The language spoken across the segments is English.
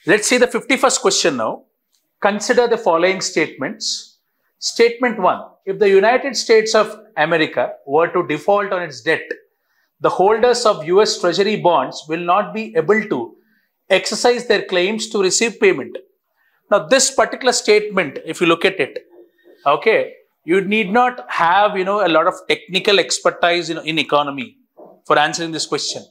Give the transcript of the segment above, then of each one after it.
Let's see the 51st question now. Consider the following statements. Statement 1. If the United States of America were to default on its debt, the holders of US Treasury bonds will not be able to exercise their claims to receive payment. Now, this particular statement, if you look at it, okay, you need not have, a lot of technical expertise, in economy for answering this question.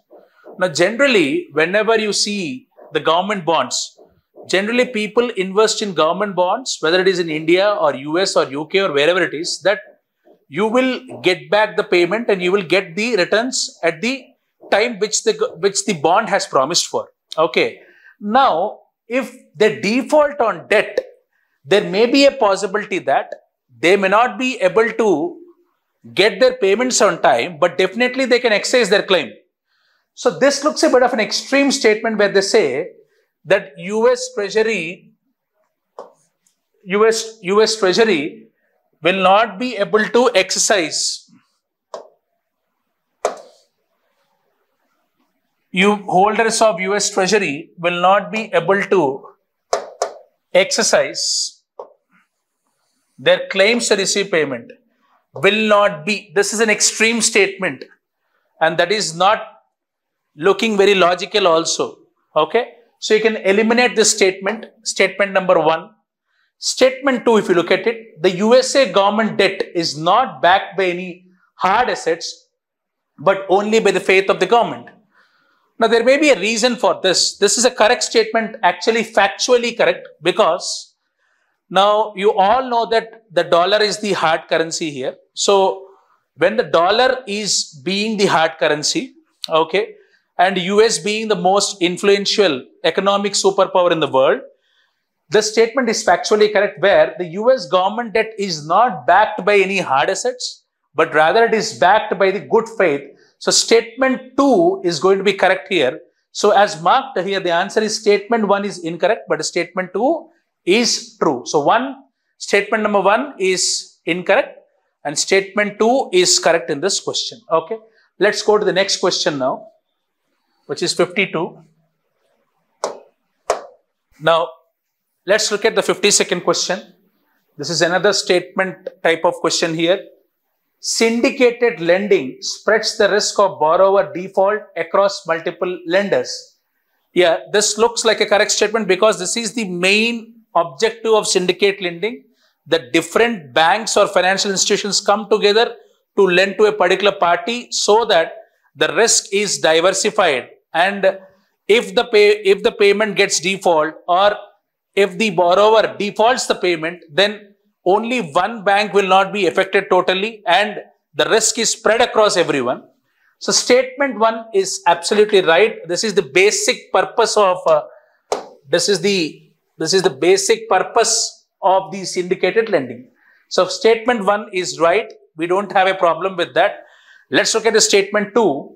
Now, generally, whenever you see the government bonds, generally people invest in government bonds, whether it is in India or US or UK or wherever it is, that you will get back the payment and you will get the returns at the time which the bond has promised for. Okay. Now, if they default on debt, there may be a possibility that they may not be able to get their payments on time, but definitely they can exercise their claim. So this looks a bit of an extreme statement where they say that US Treasury will not be able to exercise. You holders of US Treasury will not be able to exercise their claims to receive payment. Will not be. This is an extreme statement, and that is not looking very logical also. Okay. So you can eliminate this statement. Statement number 1. Statement 2, if you look at it, the USA government debt is not backed by any hard assets, but only by the faith of the government. Now, there may be a reason for this. This is a correct statement, actually factually correct, because now you all know that the dollar is the hard currency here. So, when the dollar is being the hard currency, okay, and US being the most influential economic superpower in the world, the statement is factually correct where the US government debt is not backed by any hard assets, but rather it is backed by the good faith. So statement 2 is going to be correct here. So as marked here, the answer is statement 1 is incorrect, but statement 2 is true. So statement number 1 is incorrect and statement 2 is correct in this question. Okay. Let's go to the next question now, which is 52. Now, let's look at the 52nd question. This is another statement type of question here. Syndicated lending spreads the risk of borrower default across multiple lenders. Yeah, this looks like a correct statement because this is the main objective of syndicate lending. The different banks or financial institutions come together to lend to a particular party so that the risk is diversified. And if the payment gets default or if the borrower defaults the payment, then only one bank will not be affected totally and the risk is spread across everyone. So statement 1 is absolutely right. This is the basic purpose of basic purpose of the syndicated lending. So statement 1 is right. We don't have a problem with that. Let's look at the statement 2.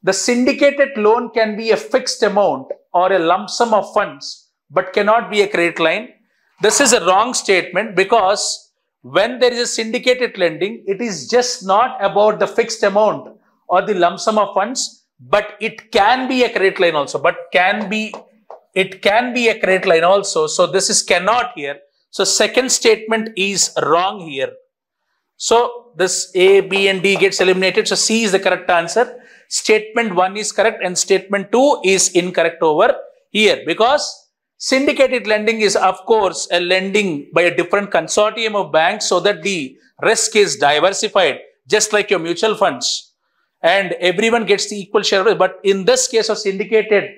The syndicated loan can be a fixed amount or a lump sum of funds, but cannot be a credit line. This is a wrong statement because when there is a syndicated lending, it is just not about the fixed amount or the lump sum of funds, but it can be a credit line also. It can be a credit line also. So this is cannot here. So second statement is wrong here. So this A, B and D gets eliminated. So C is the correct answer. Statement 1 is correct and statement 2 is incorrect over here because syndicated lending is of course a lending by a different consortium of banks so that the risk is diversified just like your mutual funds and everyone gets the equal share. But in this case of syndicated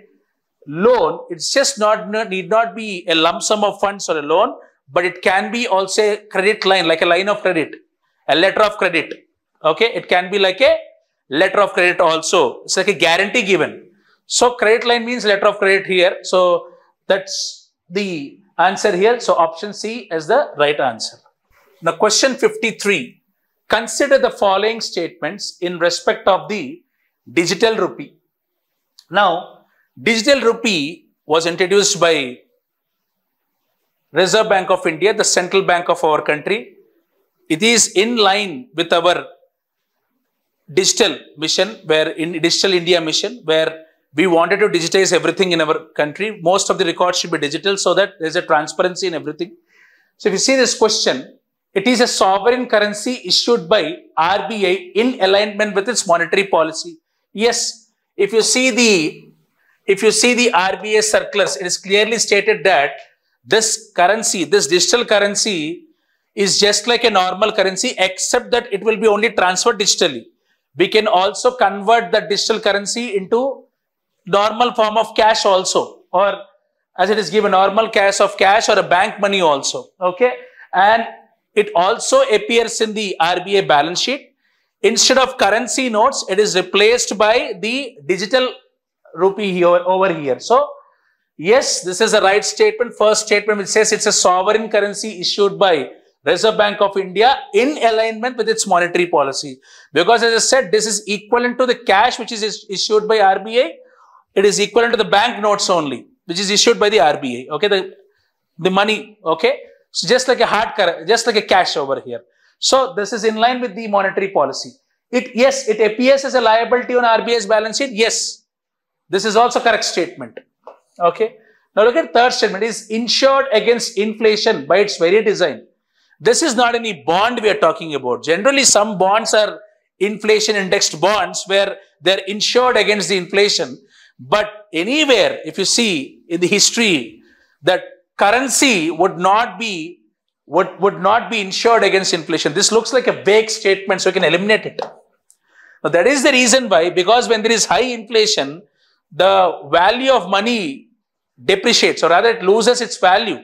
loan, it's just need not be a lump sum of funds or a loan, but it can be also a credit line, like a line of credit, a letter of credit. Okay, it can be like a letter of credit also. It's like a guarantee given. So credit line means letter of credit here. So that's the answer here. So option C is the right answer. Now question 53. Consider the following statements in respect of the digital rupee. Now, digital rupee was introduced by Reserve Bank of India, the central bank of our country. It is in line with our digital mission, Digital India mission, where We wanted to digitize everything in our country. Most of the records should be digital so that there's a transparency in everything. So if you see this question, it is a sovereign currency issued by RBI in alignment with its monetary policy. Yes, if you see the RBI circulars, it is clearly stated that this currency, this digital currency is just like a normal currency, except that it will be only transferred digitally. We can also convert the digital currency into normal form of cash also, or as it is given, normal cash of cash or a bank money also. Okay. And it also appears in the RBI balance sheet. Instead of currency notes, it is replaced by the digital rupee here, over here. So, yes, this is the right statement. First statement which says it's a sovereign currency issued by Reserve Bank of India in alignment with its monetary policy. Because as I said, this is equivalent to the cash which is issued by RBI. It is equivalent to the bank notes only, which is issued by the RBI. Okay, the money. Okay, so just like a hard currency, just like a cash over here. So this is in line with the monetary policy. Yes, it appears as a liability on RBI's balance sheet. Yes, this is also correct statement. Okay. Now look at third statement. It is insured against inflation by its very design. This is not any bond we are talking about. Generally, some bonds are inflation indexed bonds where they're insured against the inflation. But anywhere, if you see in the history, that currency would not be insured against inflation. This looks like a vague statement, so you can eliminate it. Now that is the reason why, because when there is high inflation, the value of money depreciates, or rather it loses its value,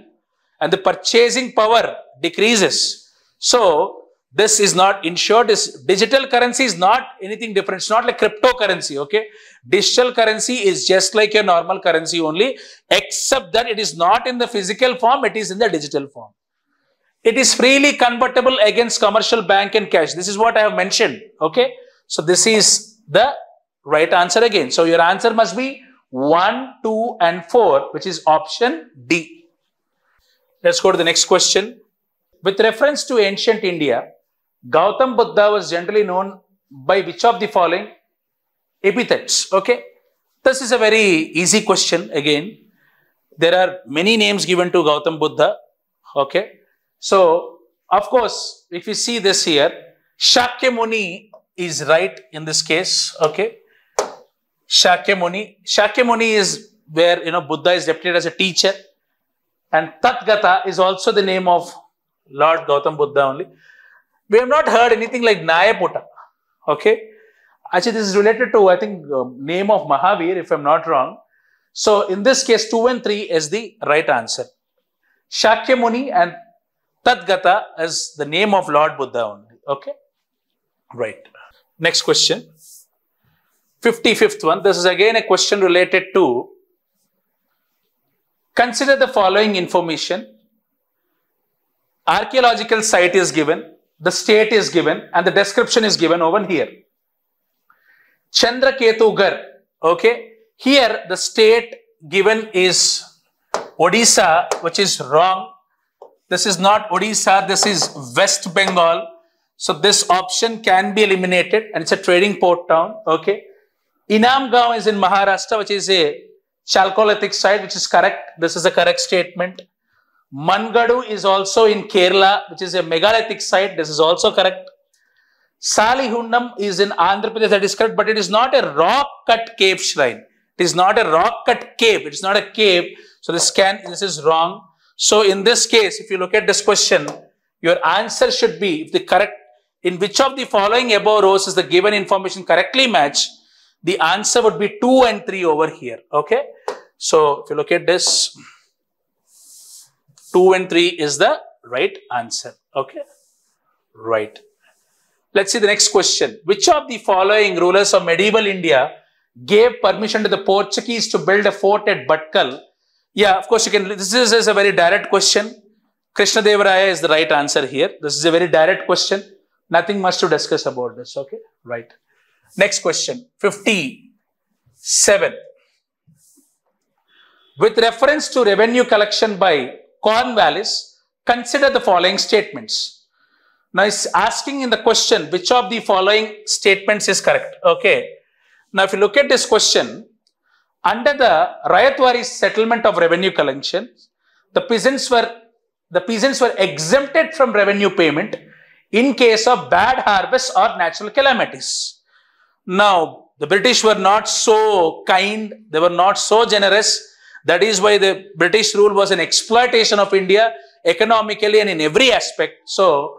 and the purchasing power decreases. So this is not insured. This digital currency is not anything different. It's not like cryptocurrency. Okay, digital currency is just like your normal currency only, except that it is not in the physical form, it is in the digital form. It is freely convertible against commercial bank and cash. This is what I have mentioned. Okay, so this is the right answer again. So your answer must be 1, 2 and 4, which is option D. Let's go to the next question. With reference to ancient India, Gautam Buddha was generally known by which of the following epithets? Okay, this is a very easy question again. There are many names given to Gautam Buddha. Okay, so of course, if you see this here, Shakyamuni is right in this case. Okay, Shakyamuni is where, you know, Buddha is depicted as a teacher, and Tathagata is also the name of Lord Gautam Buddha only. We have not heard anything like Nayaputta. Okay, actually this is related to, I think, name of Mahavir, if I'm not wrong. So in this case, 2 and 3 is the right answer. Shakyamuni and Tathagata is the name of Lord Buddha only. Okay, right. Next question, 55th one. This is again a question related to, consider the following information. Archaeological site is given, the state is given, and the description is given over here. Chandraketugarh. Okay, here the state given is Odisha, which is wrong. This is not Odisha, this is West Bengal. So this option can be eliminated, and it's a trading port town. Okay, Inamgaon is in Maharashtra, which is a Chalcolithic site, which is correct. This is a correct statement. Mangadu is also in Kerala, which is a megalithic site. This is also correct. Salihundam is in Andhra Pradesh. That is correct, but it is not a rock-cut cave shrine. It is not a rock-cut cave. It is not a cave. So this is wrong. So in this case, if you look at this question, your answer should be, if the correct, in which of the following above rows is the given information correctly match, the answer would be 2 and 3 over here. Okay. So if you look at this, 2 and 3 is the right answer. Okay, right. Let's see the next question. Which of the following rulers of medieval India gave permission to the Portuguese to build a fort at Batkal? Yeah, of course you can. This is a very direct question. Krishnadevaraya is the right answer here. This is a very direct question. Nothing much to discuss about this. Okay, right. Next question, 57. With reference to revenue collection by Cornwallis, consider the following statements. Now it's asking in the question, which of the following statements is correct? Okay. Now if you look at this question, Under the Rayatwari settlement of revenue collection, the peasants were exempted from revenue payment in case of bad harvests or natural calamities. Now, the British were not so kind, they were not so generous. That is why the British rule was an exploitation of India economically and in every aspect. So,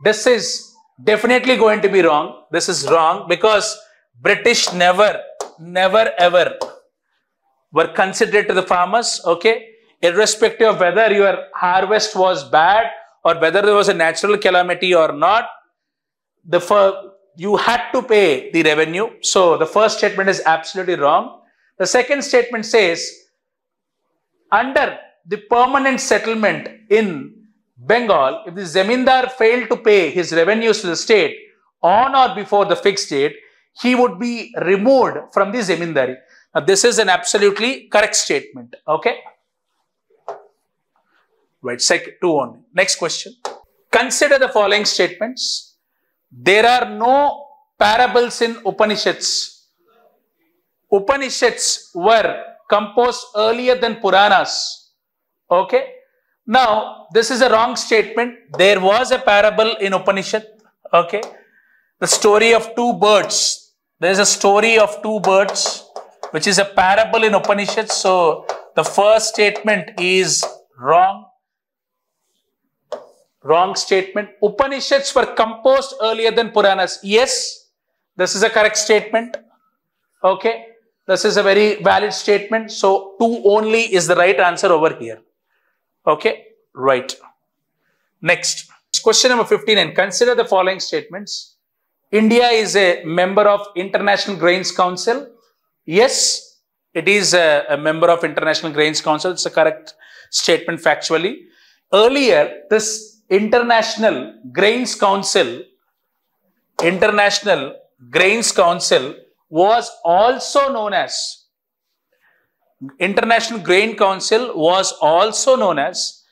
this is definitely going to be wrong. This is wrong because British never ever were considerate to the farmers, okay? Irrespective of whether your harvest was bad or whether there was a natural calamity or not, you had to pay the revenue. So, the first statement is absolutely wrong. The second statement says, under the permanent settlement in Bengal, if the Zamindar failed to pay his revenues to the state on or before the fixed date, he would be removed from the Zamindari. Now, this is an absolutely correct statement. Okay. Right, two only. Next question. Consider the following statements. There are no parables in Upanishads. Upanishads were composed earlier than Puranas. Okay. Now, this is a wrong statement. There was a parable in Upanishad. Okay. The story of two birds. There is a story of two birds, which is a parable in Upanishad. So, the first statement is wrong. Wrong statement. Upanishads were composed earlier than Puranas. Yes, this is a correct statement. Okay. This is a very valid statement. So, 2 only is the right answer over here. Okay. Right. Next. Question number 59. Consider the following statements. India is a member of International Grains Council. Yes, it is a member of International Grains Council. It's a correct statement factually. Earlier, this International Grains Council was also known as International Grain Council was also known as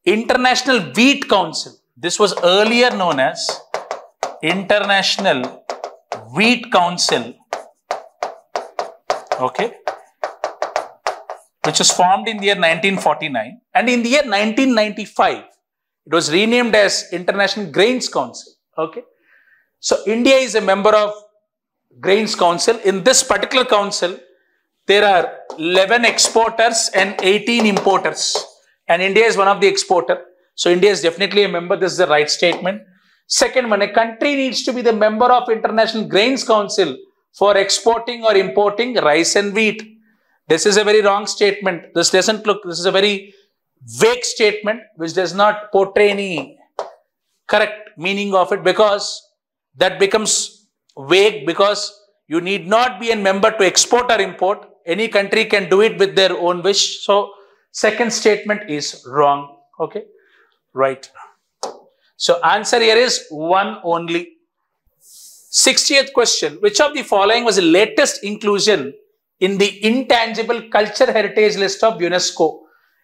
International Wheat Council. This was earlier known as International Wheat Council. Okay. Which was formed in the year 1949, and in the year 1995 it was renamed as International Grains Council. Okay. So, India is a member of Grains Council. In this particular council, there are 11 exporters and 18 importers. And India is one of the exporters. So, India is definitely a member. This is the right statement. Second one, a country needs to be the member of International Grains Council for exporting or importing rice and wheat. This is a very wrong statement. This doesn't look, this is a very vague statement which does not portray any correct meaning of it, because that becomes vague, because you need not be a member to export or import. Any country can do it with their own wish. So, second statement is wrong. Okay. Right. So, answer here is 1 only. 60th question. Which of the following was the latest inclusion in the intangible culture heritage list of UNESCO?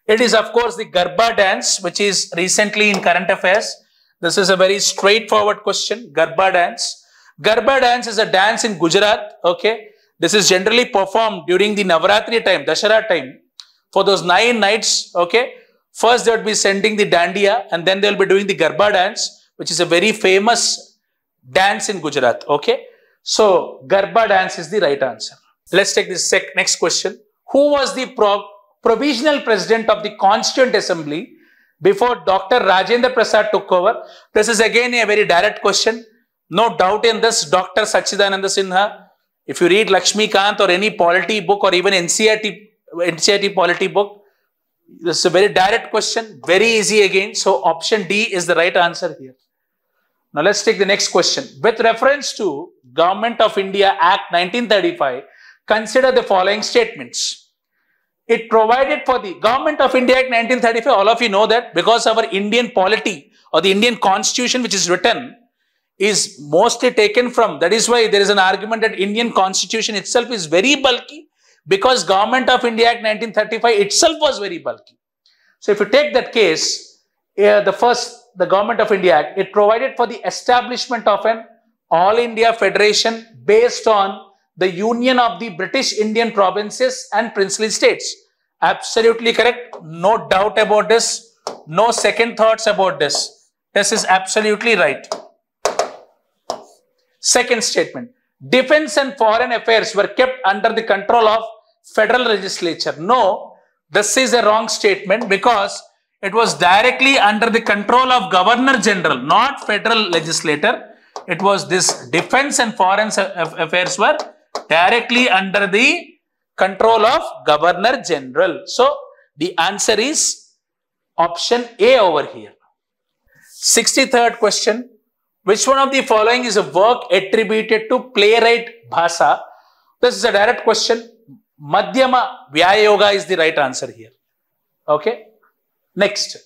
It is, of course, the Garba dance, which is recently in current affairs. This is a very straightforward question. Garba dance. Garba dance is a dance in Gujarat. Okay. This is generally performed during the Navaratri time, Dashara time, for those 9 nights. Okay. First, they would be sending the dandiya, and then they will be doing the Garba dance, which is a very famous dance in Gujarat. Okay. So, Garba dance is the right answer. Let's take this next question. Who was the provisional president of the Constituent Assembly before Dr. Rajendra Prasad took over? This is again a very direct question. No doubt in this. Dr. Sachidananda Sinha. If you read Lakshmi Kant or any polity book or even NCERT polity book, this is a very direct question. Very easy again. So, option D is the right answer here. Now, let's take the next question. With reference to Government of India Act 1935, consider the following statements. It provided for the Government of India Act 1935. All of you know that, because our Indian polity or the Indian constitution which is written is mostly taken from, that is why there is an argument that Indian constitution itself is very bulky, because Government of India Act 1935 itself was very bulky. So, if you take that case, the Government of India Act, it provided for the establishment of an All India Federation based on the union of the British Indian provinces and princely states. Absolutely correct. No doubt about this. No second thoughts about this. This is absolutely right. Second statement. Defense and foreign affairs were kept under the control of federal legislature. No, this is a wrong statement because it was directly under the control of Governor General, not federal legislator. It was this defense and foreign affairs were directly under the control of Governor General. So, the answer is option A over here. 63rd question. Which one of the following is a work attributed to playwright Bhasa? This is a direct question. Madhyama Vyayoga is the right answer here. Okay. Next.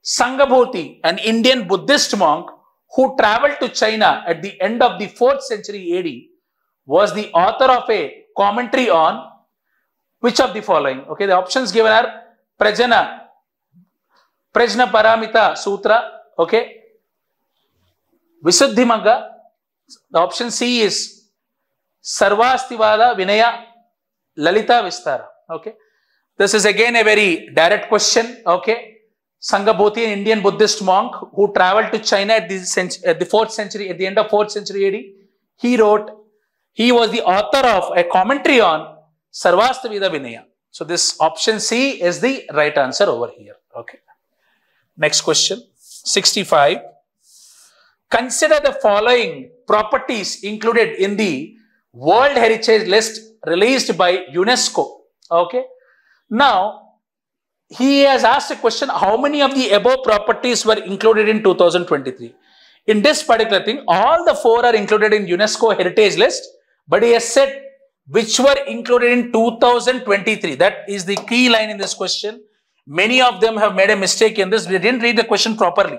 Sangabhuti, an Indian Buddhist monk who traveled to China at the end of the 4th century AD, was the author of a commentary on which of the following? Okay, the options given are Prajna Paramita Sutra, okay, Visuddhimagga. The option C is Sarvastivada Vinaya Lalita Vistara. Okay, this is again a very direct question. Okay, Sangabhuti, an Indian Buddhist monk who traveled to China at the 4th century, at the end of 4th century AD, he was the author of a commentary on Sarvastivada Vinaya. So this option C is the right answer over here. Okay. Next question, 65. Consider the following properties included in the World Heritage List released by UNESCO. Okay. Now, he has asked a question, how many of the above properties were included in 2023? In this particular thing, all the 4 are included in UNESCO Heritage List, but he has said which were included in 2023. That is the key line in this question. Many of them have made a mistake in this. They didn't read the question properly.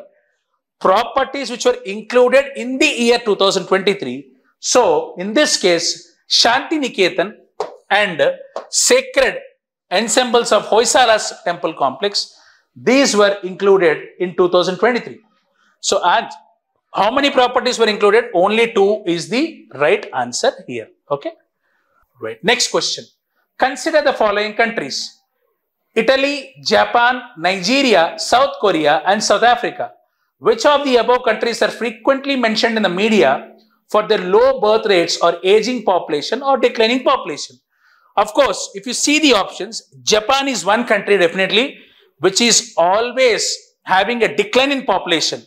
Properties which were included in the year 2023. So, in this case, Shanti Niketan and sacred ensembles of Hoysala's temple complex, these were included in 2023. So, and how many properties were included? Only 2 is the right answer here. Okay. Right. Next question. Consider the following countries: Italy, Japan, Nigeria, South Korea, and South Africa. Which of the above countries are frequently mentioned in the media for their low birth rates or aging population or declining population? Of course, if you see the options, Japan is one country definitely which is always having a decline in population.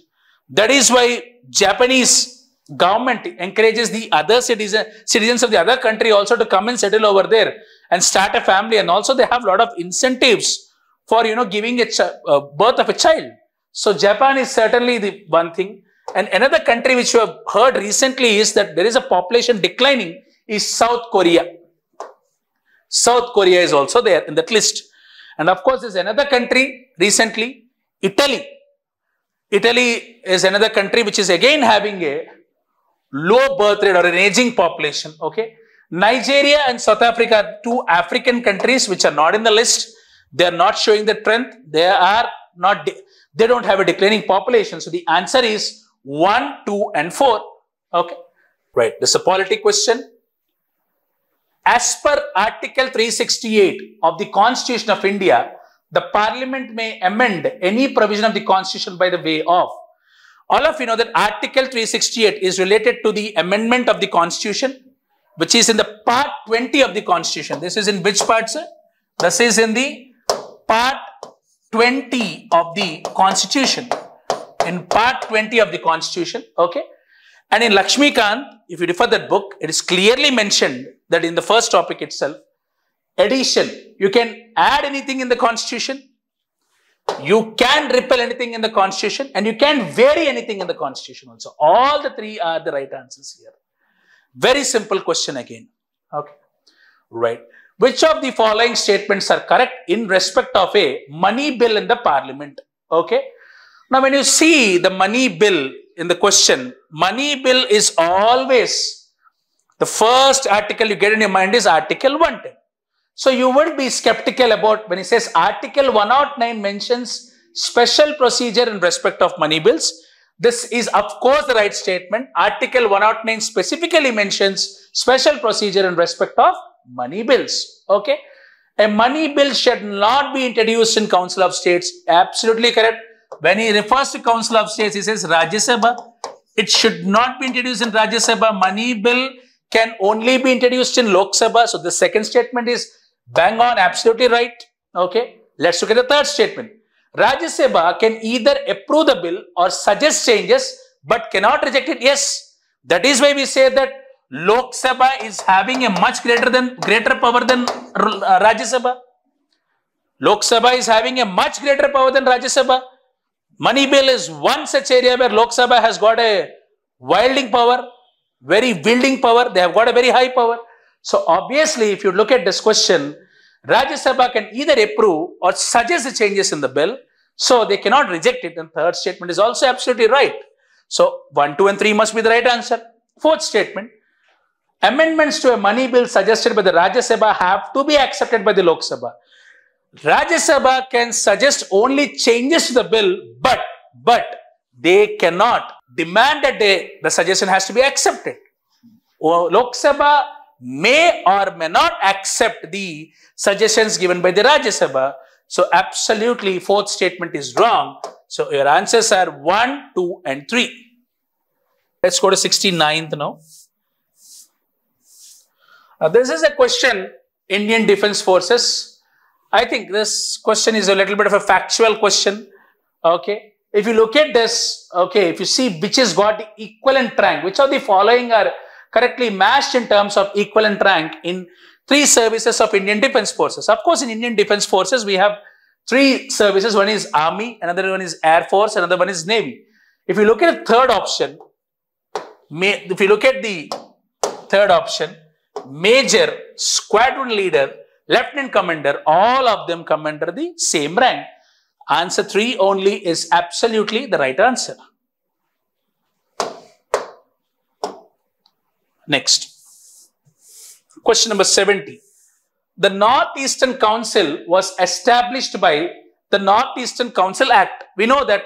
That is why Japanese government encourages the other citizens of the other country also to come and settle over there and start a family, and also they have a lot of incentives for giving a birth of a child. So Japan is certainly the one thing. And another country which you have heard recently is that there is a population declining is South Korea. South Korea is also there in that list. And of course, there's another country recently, Italy. Italy is another country which is again having a low birth rate or an aging population. Okay. Nigeria and South Africa are 2 African countries which are not in the list. They are not showing the trend. They don't have a declining population. So the answer is 1, 2, and 4. Okay. Right. This is a polity question. As per Article 368 of the Constitution of India, the Parliament may amend any provision of the Constitution by the way of. All of you know that Article 368 is related to the amendment of the Constitution, which is in the Part 20 of the Constitution. This is in which part, sir? This is in the Part 20 of the Constitution. In Part 20 of the Constitution, okay? And in Lakshmikant, if you refer that book, it is clearly mentioned that in the first topic itself, addition, you can add anything in the Constitution, you can repeal anything in the Constitution, and you can vary anything in the Constitution also. All the 3 are the right answers here. Very simple question again. Okay. Right. Which of the following statements are correct in respect of a money bill in the Parliament? Okay. Now, when you see the money bill in the question, money bill is always the first article you get in your mind is Article 110. So, you would be skeptical about when it says Article 109 mentions special procedure in respect of money bills. This is of course the right statement. Article 109 specifically mentions special procedure in respect of money bills. Okay. A money bill should not be introduced in Council of States. Absolutely correct. When he refers to Council of States, he says Rajya Sabha. It should not be introduced in Rajya Sabha. Money bill can only be introduced in Lok Sabha. So the second statement is bang on, absolutely right. Okay. Let's look at the third statement. Rajya Sabha can either approve the bill or suggest changes but cannot reject it. Yes. That is why we say that Lok Sabha is having a much greater power than Rajya Sabha. Lok Sabha is having a much greater power than Rajya Sabha. Money bill is one such area where Lok Sabha has got a wielding power, very wielding power. They have got a very high power. So obviously, if you look at this question, Rajya Sabha can either approve or suggest the changes in the bill. So they cannot reject it. And third statement is also absolutely right. So 1, 2 and 3 must be the right answer. Fourth statement. Amendments to a money bill suggested by the Rajya Sabha have to be accepted by the Lok Sabha. Rajya Sabha can suggest only changes to the bill, but they cannot demand that the suggestion has to be accepted. Lok Sabha may or may not accept the suggestions given by the Rajya Sabha. So absolutely fourth statement is wrong. So your answers are 1, 2 and 3. Let's go to 69th now. This is a question, Indian Defence Forces. I think this question is a little bit of a factual question. Okay. If you look at this, okay, if you see which has got the equivalent rank, which of the following are correctly matched in terms of equivalent rank in 3 services of Indian Defence Forces. Of course, in Indian Defence Forces, we have 3 services. One is Army, another one is Air Force, another one is Navy. If you look at the third option, Major, Squadron Leader, Lieutenant Commander, all of them come under the same rank. Answer 3 only is absolutely the right answer. Next. Question number 70. The Northeastern Council was established by the Northeastern Council Act. We know that,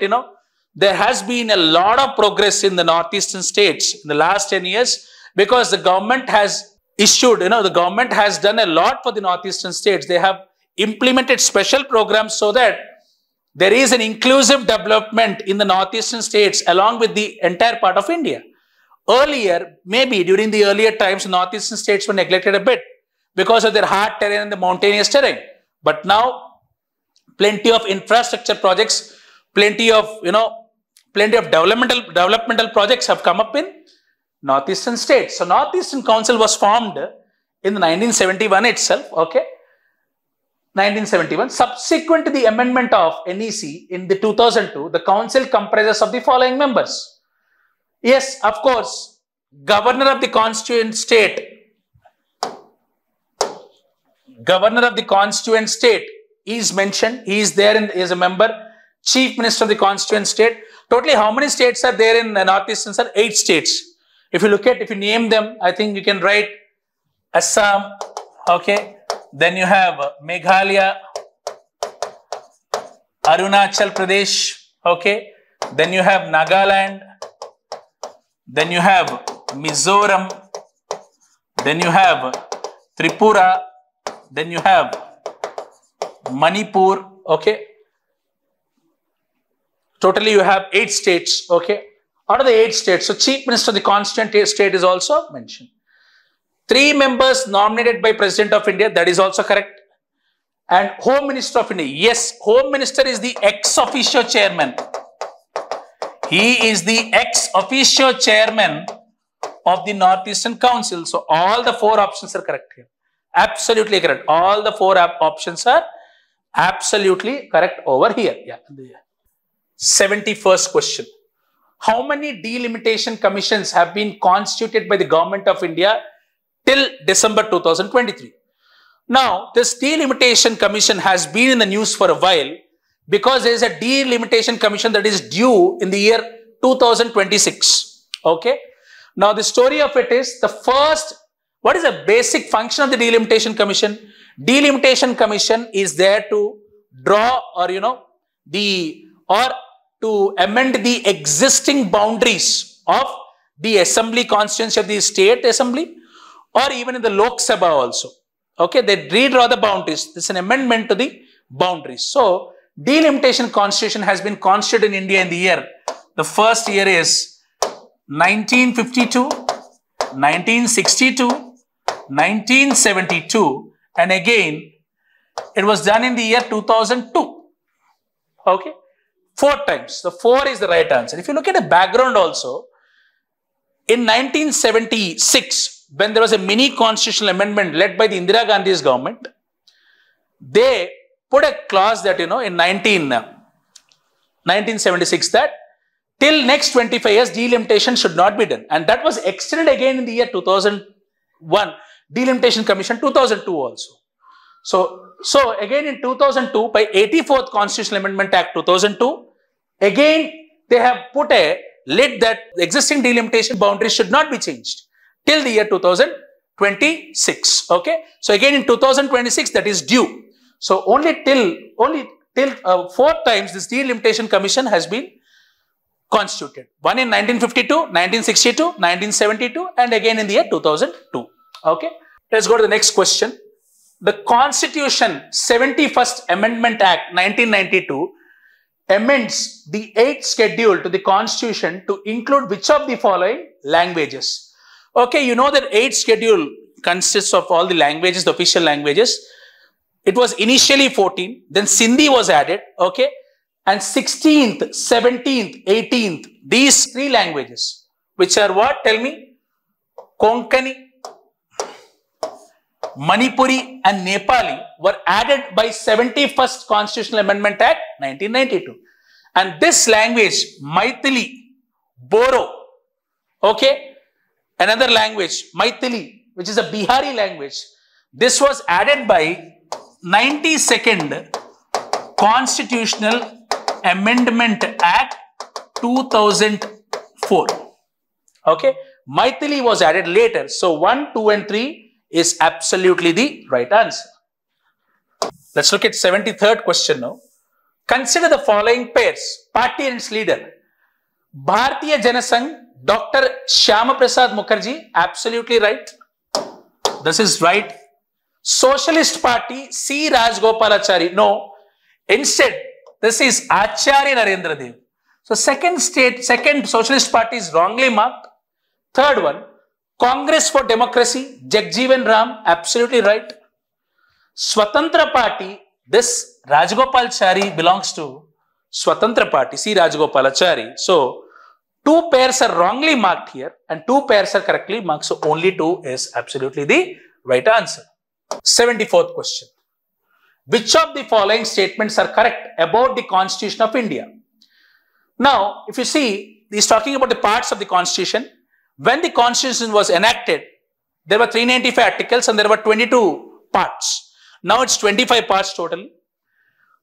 there has been a lot of progress in the Northeastern states in the last 10 years because the government has issued, the government has done a lot for the Northeastern states. They have implemented special programs so that there is an inclusive development in the Northeastern states along with the entire part of India. Earlier, maybe during the earlier times, Northeastern states were neglected a bit because of their hard terrain and the mountainous terrain. But now, plenty of infrastructure projects, plenty of developmental projects have come up in Northeastern states. So Northeastern Council was formed in 1971 itself, okay? 1971. Subsequent to the amendment of NEC in the 2002, the council comprises of the following members. Yes, of course, Governor of the Constituent State. Governor of the Constituent State is mentioned. He is there as a member. Chief Minister of the Constituent State. Totally, how many states are there in the Northeastern? Sir, 8 states. If you name them, I think you can write Assam, okay. Then you have Meghalaya, Arunachal Pradesh, okay. Then you have Nagaland. Then you have Mizoram. Then you have Tripura. Then you have Manipur, okay. Totally, you have 8 states, okay. Out of the 8 states, so Chief Minister of the Constituent State is also mentioned. 3 members nominated by President of India, that is also correct. And Home Minister of India, yes, Home Minister is the ex officio chairman. He is the ex officio chairman of the Northeastern Council. So all the 4 options are correct here. Absolutely correct. All the 4 options are absolutely correct over here. Yeah. 71st question. How many delimitation commissions have been constituted by the Government of India till December 2023? Now, this delimitation commission has been in the news for a while because there is a delimitation commission that is due in the year 2026. Okay. Now, the story of it is what is the basic function of the delimitation commission? Delimitation commission is there to draw or to amend the existing boundaries of the assembly constituency of the state assembly or even in the Lok Sabha also. Okay, they redraw the boundaries. This is an amendment to the boundaries. So, delimitation constitution has been constituted in India in the year. The first year is 1952, 1962, 1972 and again it was done in the year 2002. Okay, 4 times. The 4 is the right answer. If you look at the background also, in 1976, when there was a mini constitutional amendment led by the Indira Gandhi's government, they put a clause that, in 1976 that till next 25 years, delimitation should not be done. And that was extended again in the year 2001, Delimitation Commission 2002 also. So again in 2002, by 84th Constitutional Amendment Act 2002, again they have put a lid that the existing delimitation boundaries should not be changed till the year 2026. Okay. So again in 2026 that is due. So only till 4 times this delimitation commission has been constituted. One in 1952, 1962, 1972 and again in the year 2002. Okay. Let's go to the next question. The Constitution 71st Amendment Act 1992 amends the 8th schedule to the Constitution to include which of the following languages? Okay, you know that 8th schedule consists of all the languages, the official languages. It was initially 14, then Sindhi was added, okay, and 16th, 17th, 18th, these 3 languages, which are what? Tell me. Konkani, Manipuri and Nepali were added by 71st Constitutional Amendment Act 1992. And this language, Maithili, Boro, okay, another language, Maithili, which is a Bihari language, this was added by 92nd Constitutional Amendment Act 2004. Okay, Maithili was added later. So 1, 2 and 3 is absolutely the right answer. Let's look at 73rd question now. Consider the following pairs. Party and its leader. Bharatiya Janasangh, Dr. Shyama Prasad Mukherjee, absolutely right. This is right. Socialist Party, C. Rajgopalachari, no. Instead, this is Acharya Narendra Dev. So second Socialist Party is wrongly marked. Third one, Congress for Democracy, Jagjeevan Ram, absolutely right. Swatantra Party, this Rajgopalachari belongs to Swatantra Party, C. Rajgopalachari. So 2 pairs are wrongly marked here and 2 pairs are correctly marked. So only 2 is absolutely the right answer. 74th question. Which of the following statements are correct about the Constitution of India? Now, if you see, he is talking about the parts of the Constitution. When the Constitution was enacted, there were 395 articles and there were 22 parts. Now it's 25 parts total.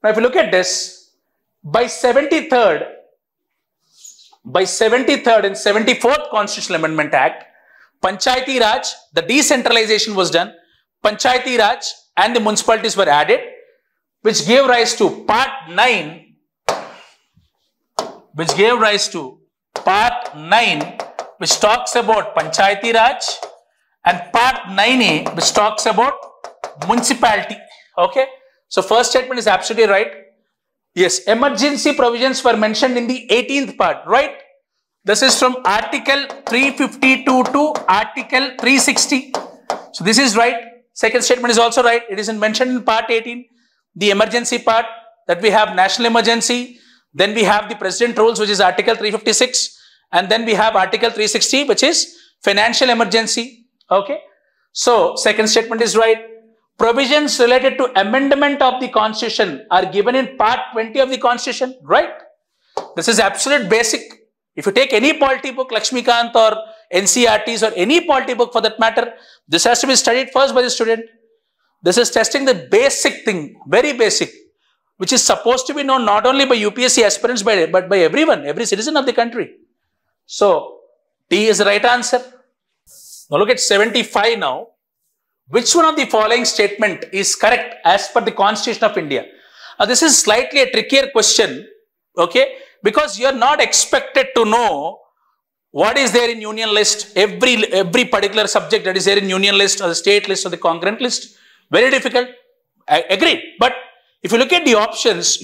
Now, if you look at this, by 73rd and 74th Constitutional Amendment Act, Panchayati Raj, the decentralization was done. Panchayati Raj and the municipalities were added, which gave rise to Part 9, which talks about Panchayati Raj, and Part 9A, which talks about municipality. Okay. So first statement is absolutely right. Yes, emergency provisions were mentioned in the 18th part, right? This is from Article 352 to Article 360. So this is right. Second statement is also right. It is mentioned in Part 18, the emergency part, that we have national emergency. Then we have the President rules, which is Article 356. And then we have Article 360, which is financial emergency. Okay. So second statement is right. Provisions related to amendment of the Constitution are given in Part 20 of the Constitution, right? This is absolute basic. If you take any polity book, Lakshmikant or NCRTs or any polity book for that matter, this has to be studied first by the student. This is testing the basic thing, very basic, which is supposed to be known not only by UPSC aspirants, but by everyone, every citizen of the country. So, D is the right answer. Now look at 75 now. Which one of the following statement is correct as per the Constitution of India? This is slightly a trickier question, okay, Because you're not expected to know what is there in union list, every particular subject that is there in union list or the state list or the concurrent list. Very difficult. I agree. But if you look at the options,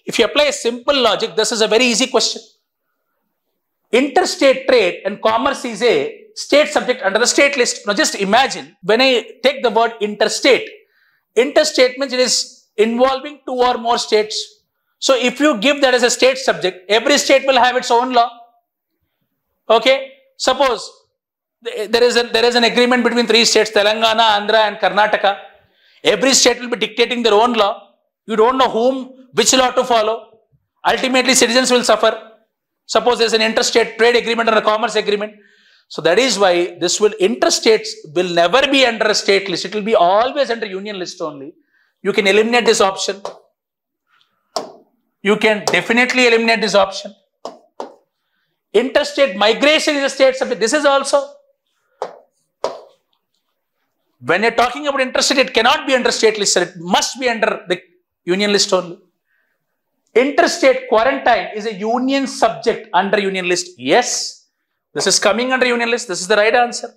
if you apply a simple logic, this is a very easy question. Interstate trade and commerce is a state subject under the state list. Now just imagine, when I take the word interstate means it is involving 2 or more states. So if you give that as a state subject, every state will have its own law. Okay, suppose there is an agreement between 3 states, Telangana, Andhra and Karnataka. Every state will be dictating their own law. You don't know which law to follow. Ultimately, citizens will suffer. Suppose there is an interstate trade agreement or a commerce agreement. So that is why interstates will never be under a state list. It will be always under union list only. You can eliminate this option. You can definitely eliminate this option. Interstate migration is a state subject. This is also. When you're talking about interstate, it cannot be under state list. It must be under the union list only. Interstate quarantine is a union subject under union list. Yes, this is coming under union list. This is the right answer.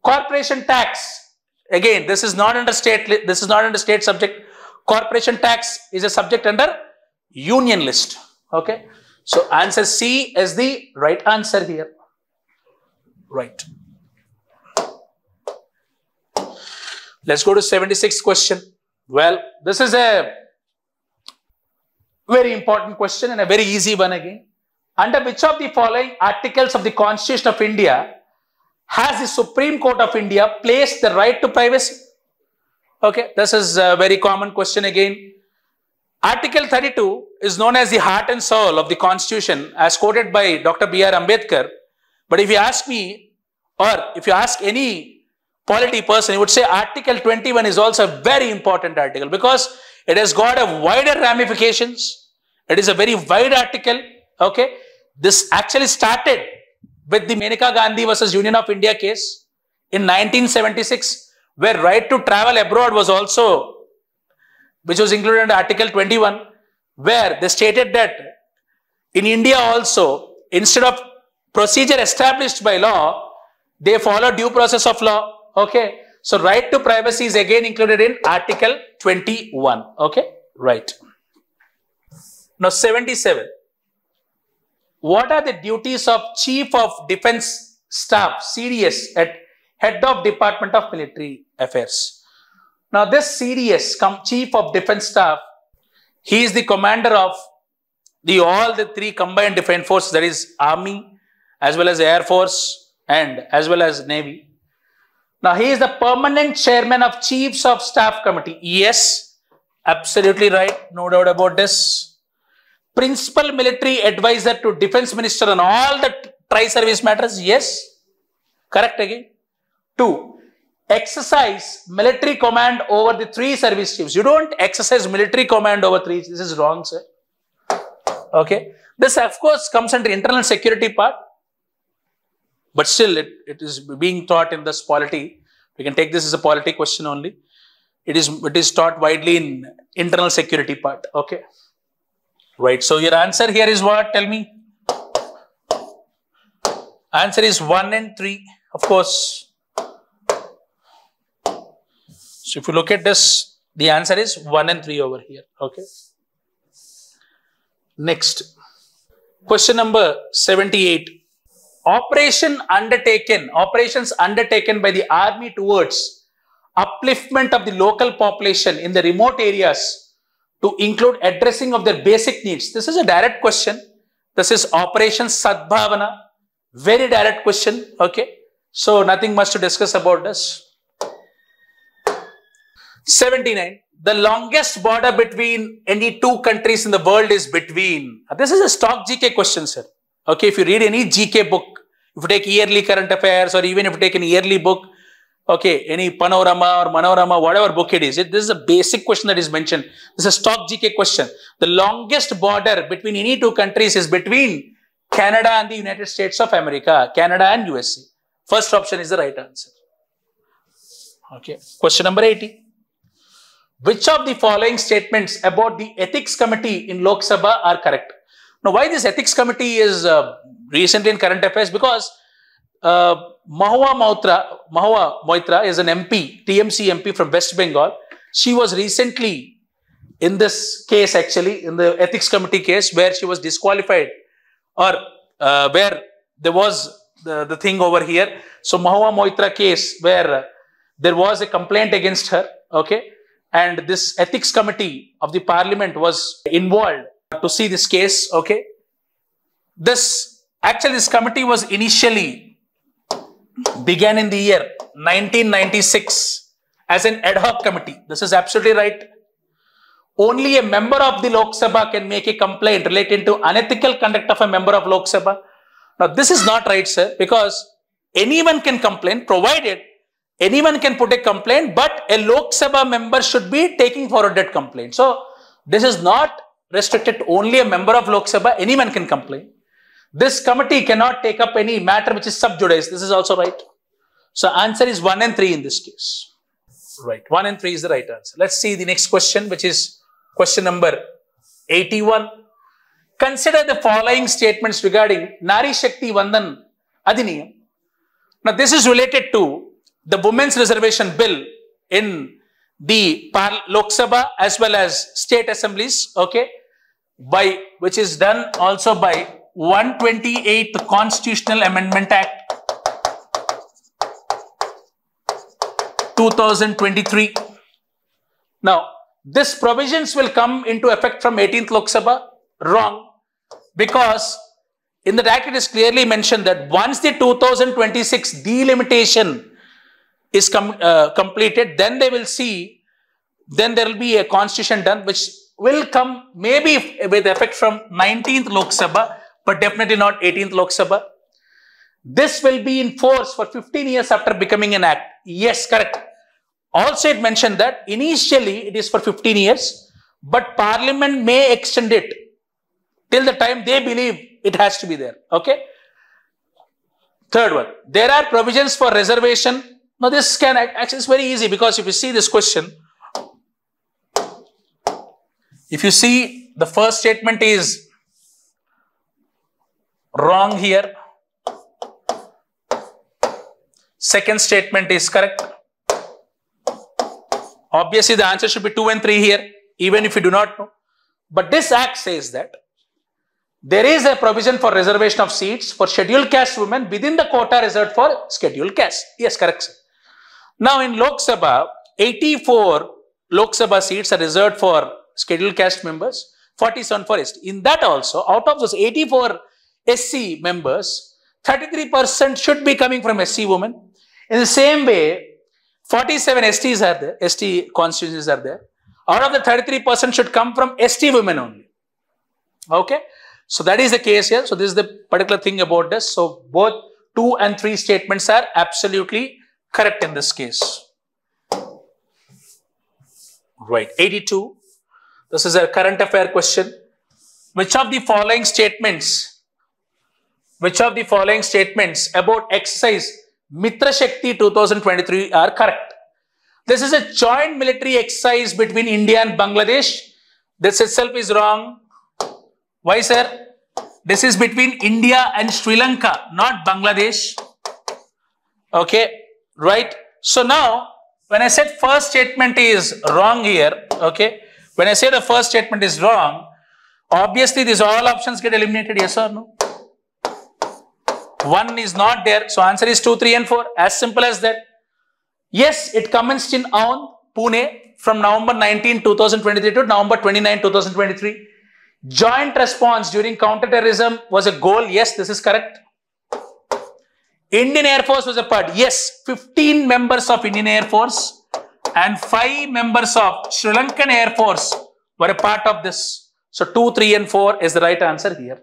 Corporation tax. Again, this is not under state. This is not under state subject. Corporation tax is a subject under union list. Okay. So answer C is the right answer here. Right. Let's go to 76th question. Well, this is a very important question and a very easy one again. Under which of the following articles of the Constitution of India has the Supreme Court of India placed the right to privacy? Okay, this is a very common question again. Article 32 is known as the heart and soul of the Constitution as quoted by Dr. B.R. Ambedkar. But if you ask me, or if you ask any polity person, he would say Article 21 is also a very important article because it has got a wider ramifications. It is a very wide article. Okay, this actually started with the Maneka Gandhi versus Union of India case in 1976, where right to travel abroad was also, which was included under Article 21, where they stated that in India also, instead of procedure established by law, they follow due process of law. Okay, so right to privacy is again included in Article 21. Okay, right. Now 77. What are the duties of Chief of Defence Staff, CDS, at Head of Department of Military Affairs? Now this CDS, Chief of Defence Staff, he is the commander of all the 3 combined defence forces, that is Army, as well as Air Force, and as well as Navy. Now he is the permanent chairman of Chiefs of Staff Committee. Yes, absolutely right, no doubt about this. Principal military advisor to Defence Minister on all the tri-service matters. Yes, correct again. 2. Exercise military command over the 3 service chiefs. You don't exercise military command over 3. This is wrong, sir. Okay. This of course comes under internal security part. But still it is being taught in this polity. We can take this as a polity question only. It is taught widely in internal security part. Okay. Right. So your answer here is what? Tell me. Answer is 1 and 3. Of course. So if you look at this, the answer is 1 and 3 over here. Okay. Next. Question number 78. Operations undertaken by the army towards upliftment of the local population in the remote areas to include addressing of their basic needs. This is a direct question. This is Operation Sadbhavana. Very direct question. Okay. So nothing much to discuss about this. 79. The longest border between any 2 countries in the world is between. This is a stock GK question, sir. Okay, if you read any GK book, if you take yearly current affairs or even if you take an yearly book, okay, any Panorama or Manorama, whatever book it is, this is a basic question that is mentioned. This is a stock GK question. The longest border between any 2 countries is between Canada and the United States of America, Canada and USA. First option is the right answer. Okay, question number 80. Which of the following statements about the ethics committee in Lok Sabha are correct? Now, why this ethics committee is recently in current affairs? Because Mahua Moitra is an MP, TMC MP from West Bengal. She was recently in this case, actually, in the ethics committee case, where she was disqualified, or where there was the thing over here. So, Mahua Moitra case, where there was a complaint against her, okay, and this ethics committee of the parliament was involved to see this case, okay. This committee was initially began in the year 1996 as an ad hoc committee. This is absolutely right. Only a member of the Lok Sabha can make a complaint relating to unethical conduct of a member of Lok Sabha. Now, this is not right, sir, because anyone can complain, provided anyone can put a complaint, but a Lok Sabha member should be taking forward that complaint. So, this is not restricted to only a member of Lok Sabha, anyone can complain. This committee cannot take up any matter which is sub judice. This is also right. So, answer is 1 and 3 in this case. Right, 1 and 3 is the right answer. Let's see the next question, which is question number 81. Consider the following statements regarding Nari Shakti Vandan Adhiniyam. Now, this is related to the Women's Reservation Bill in the Lok Sabha as well as state assemblies, okay, which is done also by 128th Constitutional Amendment Act 2023. Now, these provisions will come into effect from 18th Lok Sabha. Wrong, because in the act it is clearly mentioned that once the 2026 delimitation is completed, then they will see, then there will be a constitution done which will come maybe with effect from 19th Lok Sabha, but definitely not 18th Lok Sabha. This will be in force for 15 years after becoming an act. Yes, correct. Also, it mentioned that initially it is for 15 years, but Parliament may extend it till the time they believe it has to be there. Okay. Third one, there are provisions for reservation. Now, this can actually is very easy, because if you see this question, if you see the first statement is wrong here, second statement is correct. Obviously, the answer should be 2 and 3 here, even if you do not know. But this act says that there is a provision for reservation of seats for scheduled caste women within the quota reserved for scheduled caste. Yes, correct, sir. Now, in Lok Sabha, 84 Lok Sabha seats are reserved for scheduled caste members, 47 for ST. In that also, out of those 84 SC members, 33% should be coming from SC women. In the same way, 47 STs are there, ST constituencies are there. Out of the 33% should come from ST women only. Okay. So, that is the case here. So, this is the particular thing about this. So, both 2 and 3 statements are absolutely correct in this case. Right. 82. This is a current affair question. Which of the following statements about exercise Mitra Shakti 2023 are correct? This is a joint military exercise between India and Bangladesh. This itself is wrong. Why, sir? This is between India and Sri Lanka, not Bangladesh. Okay, right? So now, when I said first statement is wrong here, okay, when I say the first statement is wrong, obviously these all options get eliminated, yes or no? 1 is not there, so answer is 2, 3 and 4, as simple as that. Yes, it commenced in Aun, Pune from November 19, 2023 to November 29, 2023. Joint response during counter-terrorism was a goal. Yes, this is correct. Indian Air Force was a part. Yes, 15 members of Indian Air Force and 5 members of Sri Lankan Air Force were a part of this. So, 2, 3 and 4 is the right answer here.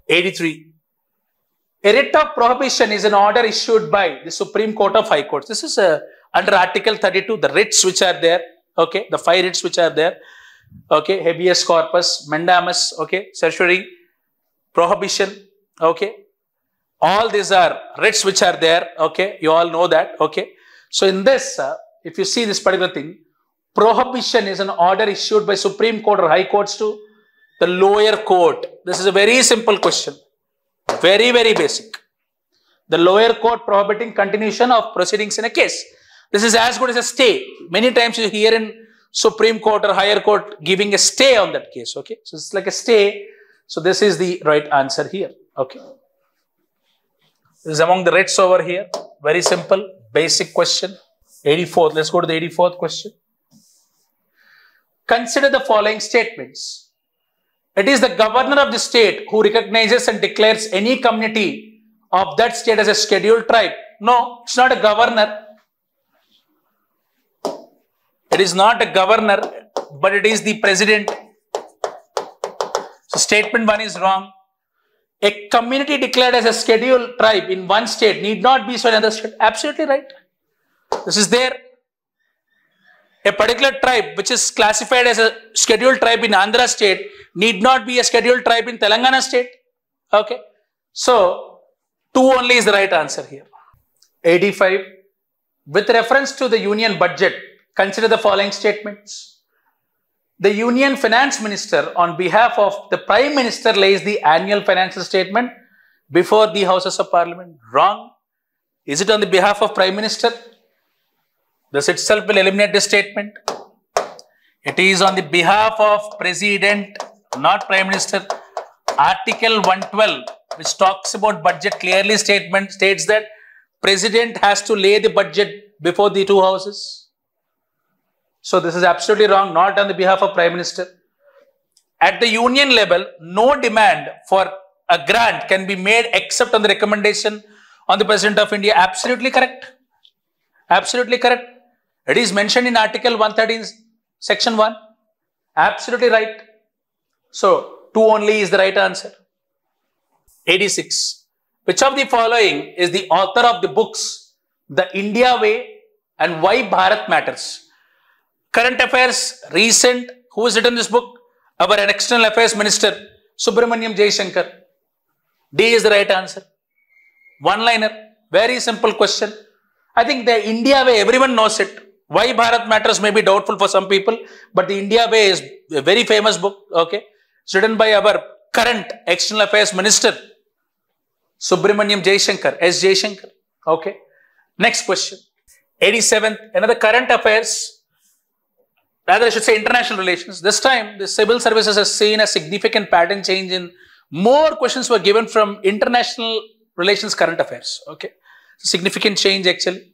83. A writ of prohibition is an order issued by the Supreme Court of High Courts. This is under Article 32, the writs which are there. Okay, the 5 writs which are there. Okay, habeas corpus, mandamus, okay, certiorari, prohibition, okay. All these are writs which are there, okay, you all know that, okay. So, in this, if you see this particular thing, prohibition is an order issued by Supreme Court or High Courts to the lower court. This is a very simple question. Very, very basic. The lower court prohibiting continuation of proceedings in a case. This is as good as a stay. Many times you hear in Supreme Court or higher court giving a stay on that case. Okay. So it's like a stay. So this is the right answer here. Okay. This is among the writs over here. Very simple, basic question. 84th. Let's go to the 84th question. Consider the following statements. It is the governor of the state who recognizes and declares any community of that state as a scheduled tribe. No, it's not a governor. It is not a governor, but it is the president. So statement 1 is wrong. A community declared as a scheduled tribe in one state need not be so in another state. Absolutely right. This is there. A particular tribe which is classified as a scheduled tribe in Andhra state need not be a scheduled tribe in Telangana state. Okay. So 2 only is the right answer here. 85. With reference to the union budget, consider the following statements. The Union Finance Minister, on behalf of the Prime Minister, lays the annual financial statement before the Houses of Parliament. Wrong. Is it on the behalf of Prime Minister? This itself will eliminate this statement. It is on the behalf of President, not Prime Minister. Article 112, which talks about budget, clearly states that President has to lay the budget before the two houses. So this is absolutely wrong, not on the behalf of Prime Minister. At the union level, no demand for a grant can be made except on the recommendation on the President of India. Absolutely correct. Absolutely correct. It is mentioned in Article 113, Section 1. Absolutely right. So 2 only is the right answer. 86. Which of the following is the author of the books The India Way and Why Bharat Matters? Current affairs, recent. Who has written this book? Our External Affairs Minister, Subramaniam Jaishankar. D is the right answer. One-liner. Very simple question. I think the India Way, everyone knows it. Why Bharat Matters may be doubtful for some people, but the India Way is a very famous book. Okay. It's written by our current External Affairs Minister, Subramaniam Jaishankar, S. Jaishankar. Okay. Next question. 87th. Another current affairs. Rather, I should say international relations. This time, the civil services has seen a significant pattern change in more questions were given from international relations current affairs. Okay. Significant change actually.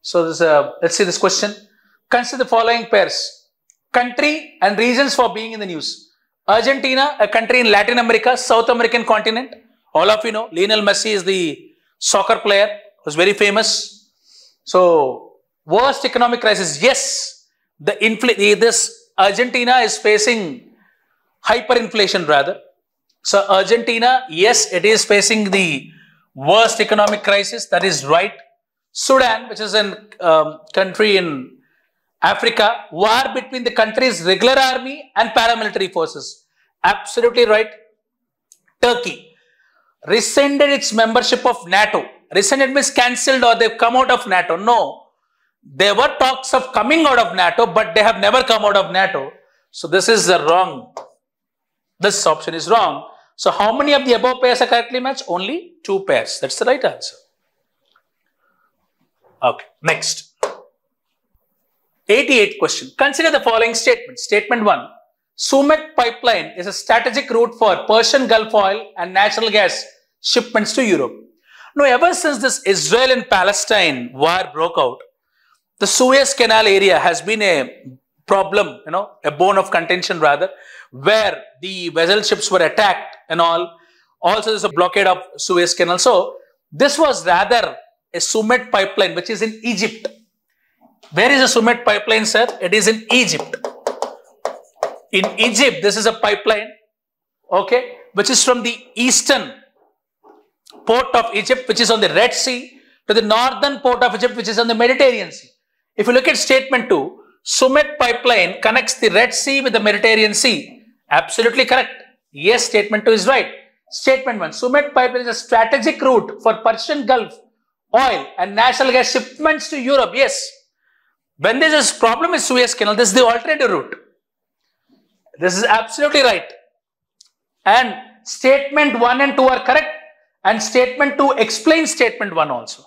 So, let's see this question. Consider the following pairs. Country and reasons for being in the news. Argentina, a country in Latin America, South American continent. All of you know, Lionel Messi is the soccer player, was very famous. So, worst economic crisis. Yes. This Argentina is facing hyperinflation rather. So Argentina, yes, it is facing the worst economic crisis. That is right. Sudan, which is a country in Africa, war between the country's regular army and paramilitary forces. Absolutely right. Turkey rescinded its membership of NATO. Rescinded means cancelled or they've come out of NATO. No. There were talks of coming out of NATO, but they have never come out of NATO. So this is wrong. This option is wrong. So how many of the above pairs are correctly matched? Only 2 pairs. That's the right answer. Okay, next. 88th question. Consider the following statement. Statement 1. Sumet pipeline is a strategic route for Persian Gulf oil and natural gas shipments to Europe. Now, ever since this Israel and Palestine war broke out, the Suez Canal area has been a problem, a bone of contention rather, where the vessel ships were attacked and all. Also, there's a blockade of Suez Canal. So, this was rather a Sumet pipeline, which is in Egypt. Where is a Sumet pipeline, sir? It is in Egypt. In Egypt, this is a pipeline, okay, which is from the eastern port of Egypt, which is on the Red Sea, to the northern port of Egypt, which is on the Mediterranean Sea. If you look at statement 2, Sumet pipeline connects the Red Sea with the Mediterranean Sea. Absolutely correct. Yes, statement 2 is right. Statement 1, Sumet pipeline is a strategic route for Persian Gulf oil and natural gas shipments to Europe. Yes. When there is a problem with Suez Canal, this is the alternative route. This is absolutely right. And statement 1 and 2 are correct. And statement 2 explains statement 1 also.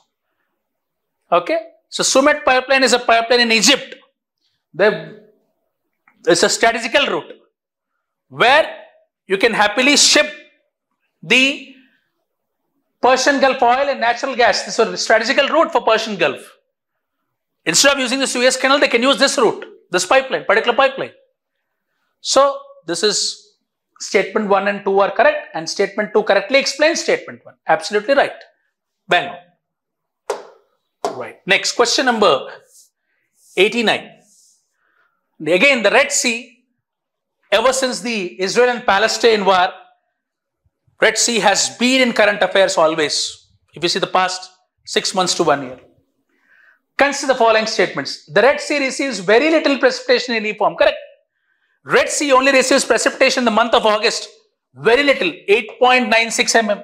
Okay. So Sumet pipeline is a pipeline in Egypt. It's a strategical route where you can happily ship the Persian Gulf oil and natural gas. This is a strategical route for Persian Gulf. Instead of using the Suez Canal, they can use this route, this pipeline, particular pipeline. So this is statement 1 and 2 are correct, and statement 2 correctly explains statement 1. Absolutely right. Bang on. Right. Next, question number 89. Again, the Red Sea, ever since the Israel and Palestine war, Red Sea has been in current affairs always. If you see the past 6 months to 1 year. Consider the following statements. The Red Sea receives very little precipitation in any form. Correct. Red Sea only receives precipitation in the month of August. Very little. 8.96 mm.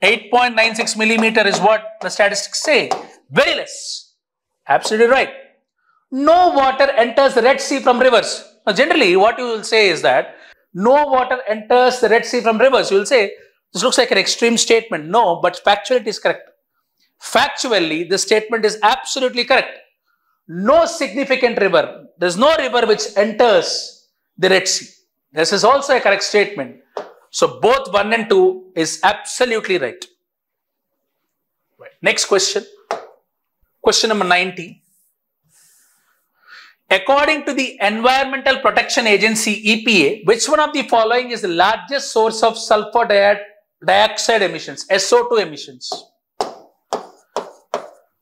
8.96 millimeter is what the statistics say. Very less. Absolutely right. No water enters the Red Sea from rivers. Now, generally, what you will say is that no water enters the Red Sea from rivers. You will say, this looks like an extreme statement. No, but factually it is correct. Factually, this statement is absolutely correct. No significant river. There is no river which enters the Red Sea. This is also a correct statement. So, both 1 and 2 is absolutely right. Next question. Question number 90. According to the Environmental Protection Agency, EPA, which one of the following is the largest source of sulfur dioxide emissions, SO2 emissions?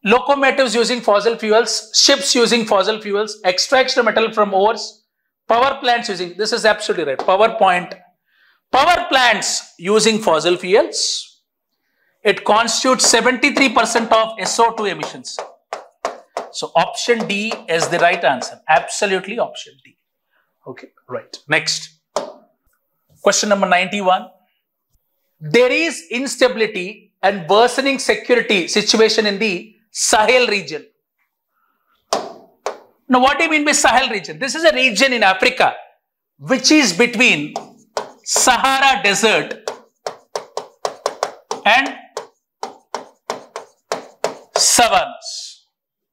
Locomotives using fossil fuels, ships using fossil fuels, extraction of metal from ores, power plants using, this is absolutely right, power plants using fossil fuels, it constitutes 73% of SO2 emissions. So option D is the right answer. Absolutely option D. Okay, right. Next. Question number 91. There is instability and worsening security situation in the Sahel region. Now, what do you mean by Sahel region? This is a region in Africa which is between Sahara Desert and savannas.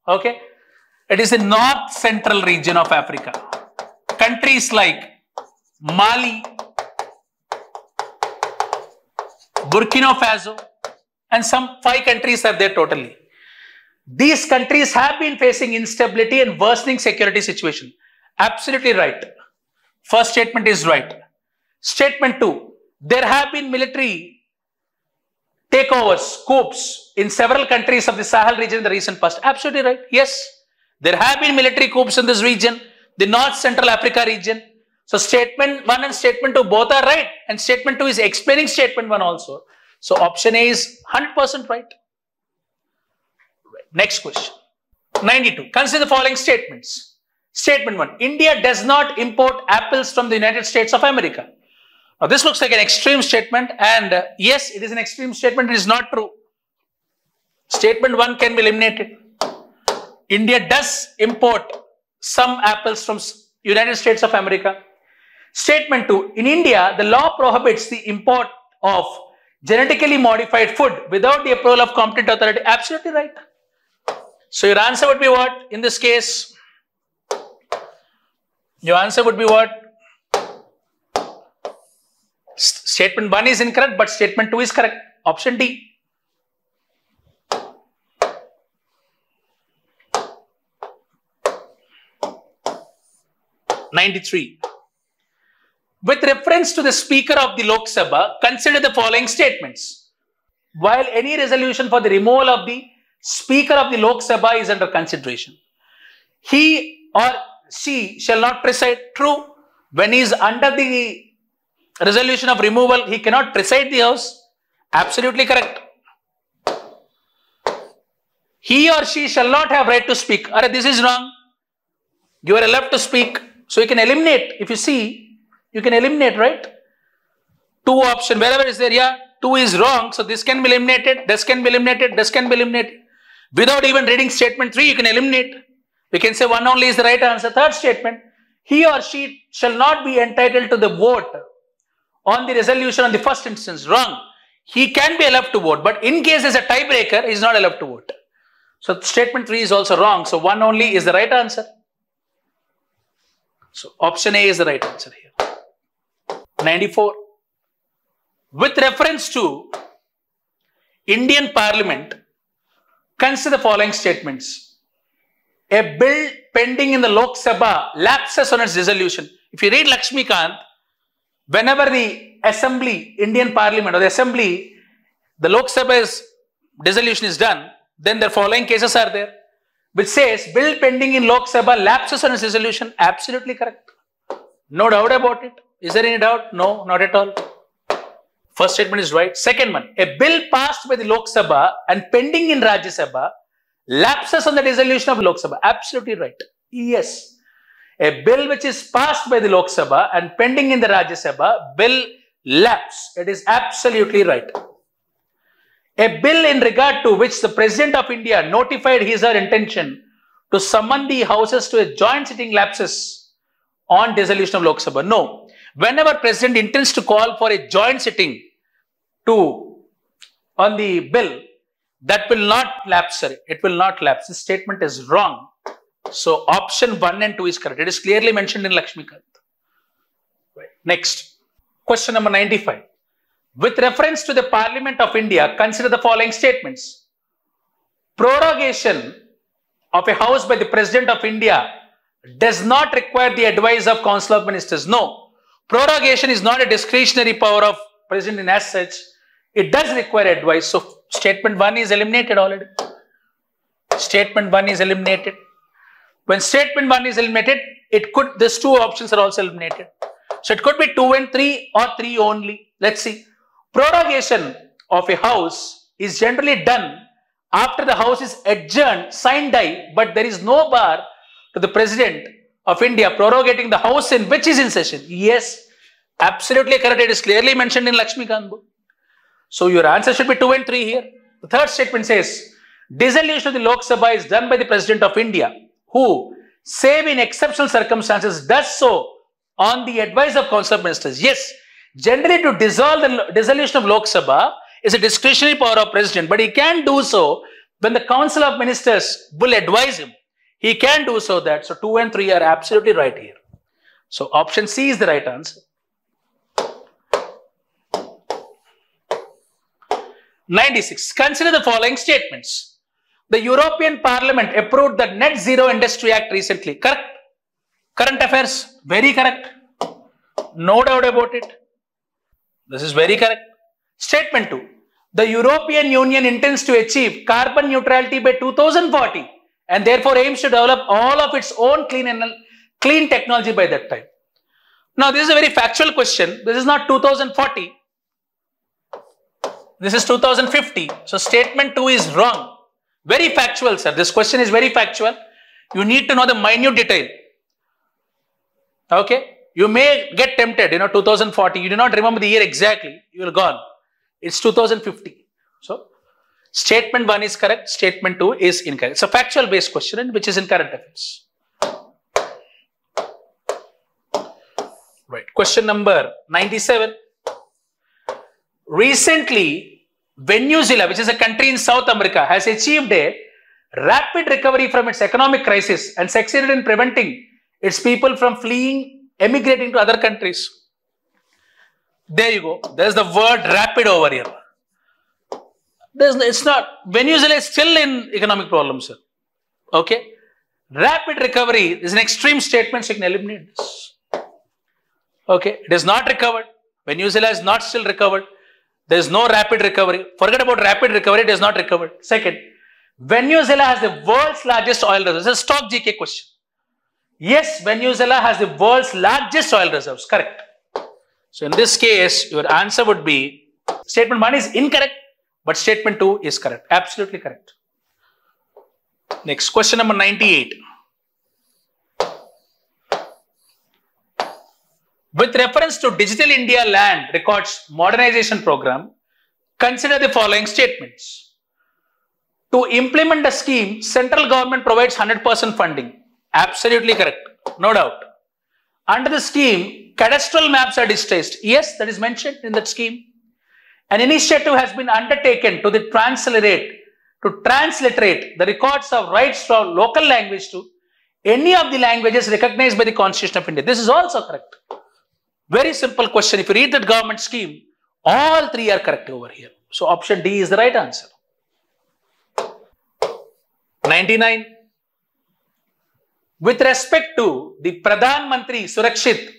Okay, it is the north central region of Africa. Countries like Mali, Burkina Faso, and some 5 countries are there totally. These countries have been facing instability and worsening security situation. Absolutely right. First statement is right. Statement 2, there have been military takeovers, coups in several countries of the Sahel region in the recent past. Absolutely right. Yes, there have been military coups in this region, the North Central Africa region. So statement 1 and statement 2 both are right, and statement 2 is explaining statement 1 also. So option A is 100% right. Next question. 92. Consider the following statements. Statement 1. India does not import apples from the United States of America. Now, this looks like an extreme statement, and yes, it is an extreme statement. It is not true. Statement 1 can be eliminated. India does import some apples from United States of America. Statement 2. In India, the law prohibits the import of genetically modified food without the approval of competent authority. Absolutely right. So your answer would be what in this case? Your answer would be what? Statement 1 is incorrect, but statement 2 is correct. Option D. (93) With reference to the Speaker of the Lok Sabha, consider the following statements. While any resolution for the removal of the Speaker of the Lok Sabha is under consideration, he or she shall not preside. True. When he is under the resolution of removal, he cannot preside the house. Absolutely correct. He or she shall not have right to speak. This is wrong. You are allowed to speak. So you can eliminate. If you see, you can eliminate, right? 2 option, wherever is there, yeah, 2 is wrong. So this can be eliminated, this can be eliminated, this can be eliminated. Without even reading statement 3, you can eliminate. We can say 1 only is the right answer. Third statement, he or she shall not be entitled to the vote on the resolution on the first instance. Wrong. He can be allowed to vote, but in case there's a tiebreaker, he is not allowed to vote. So statement 3 is also wrong. So 1 only is the right answer. So option A is the right answer here. 94. With reference to Indian Parliament, consider the following statements. A bill pending in the Lok Sabha lapses on its resolution. If you read Lakshmikant, whenever the assembly, Indian Parliament or the assembly, the Lok Sabha's dissolution is done, then the following cases are there, which says bill pending in Lok Sabha lapses on its resolution. Absolutely correct. No doubt about it. Is there any doubt? No, not at all. First statement is right. Second one, a bill passed by the Lok Sabha and pending in Rajya Sabha lapses on the dissolution of Lok Sabha. Absolutely right. Yes. A bill which is passed by the Lok Sabha and pending in the Rajya Sabha will lapse. It is absolutely right. A bill in regard to which the President of India notified his or her intention to summon the houses to a joint sitting lapses on dissolution of Lok Sabha. No. Whenever President intends to call for a joint sitting on the bill, that will not lapse. Sorry, it will not lapse. This statement is wrong. So option 1 and 2 is correct. It is clearly mentioned in Lakshmikant. Right. Next, question number 95. With reference to the Parliament of India, consider the following statements. Prorogation of a house by the President of India does not require the advice of Council of Ministers. No, prorogation is not a discretionary power of President in as such. It does require advice. So statement 1 is eliminated already. Statement 1 is eliminated. When statement 1 is eliminated, these two options are also eliminated. So it could be 2 and 3 or 3 only. Let's see. Prorogation of a house is generally done after the house is adjourned, sine die, but there is no bar to the President of India prorogating the house in which is in session. Yes, absolutely correct. It is clearly mentioned in Lakshmikant book. So your answer should be 2 and 3 here. The third statement says, dissolution of the Lok Sabha is done by the President of India, who, save in exceptional circumstances, does so on the advice of Council of Ministers. Yes, generally to dissolve the dissolution of Lok Sabha is a discretionary power of President, but he can do so when the Council of Ministers will advise him. He can do so that. So 2 and 3 are absolutely right here. So option C is the right answer. 96. Consider the following statements. The European Parliament approved the Net Zero Industry Act recently. Correct? Current affairs. Very correct. No doubt about it. This is very correct. Statement 2. The European Union intends to achieve carbon neutrality by 2040 and therefore aims to develop all of its own clean technology by that time. Now, this is a very factual question. This is not 2040. This is 2050. So, statement 2 is wrong. Very factual, sir. This question is very factual. You need to know the minute detail. Okay. You may get tempted, 2040. You do not remember the year exactly. You will gone. It's 2050. So, statement 1 is correct. Statement 2 is incorrect. It's a factual based question which is in current affairs. Right. Question number 97. Recently, Venezuela, which is a country in South America, has achieved a rapid recovery from its economic crisis and succeeded in preventing its people from emigrating to other countries. There you go. There's the word rapid over here. It's not. Venezuela is still in economic problems, sir. Okay. Rapid recovery is an extreme statement, so you can eliminate this. Okay. It is not recovered. Venezuela is not still recovered. There is no rapid recovery. Forget about rapid recovery. It is not recovered. Second, Venezuela has the world's largest oil reserves. It's a stock GK question. Yes, Venezuela has the world's largest oil reserves. Correct. So in this case, your answer would be statement 1 is incorrect, but statement 2 is correct. Absolutely correct. Next, question number 98. With reference to Digital India Land Records Modernization Program, consider the following statements. To implement the scheme, central government provides 100% funding. Absolutely correct. No doubt. Under the scheme, cadastral maps are digitized. Yes, that is mentioned in that scheme. An initiative has been undertaken to transliterate the records of rights from local language to any of the languages recognized by the Constitution of India. This is also correct. Very simple question. If you read that government scheme, all three are correct over here. So option D is the right answer. 99. With respect to the Pradhan Mantri Surakshit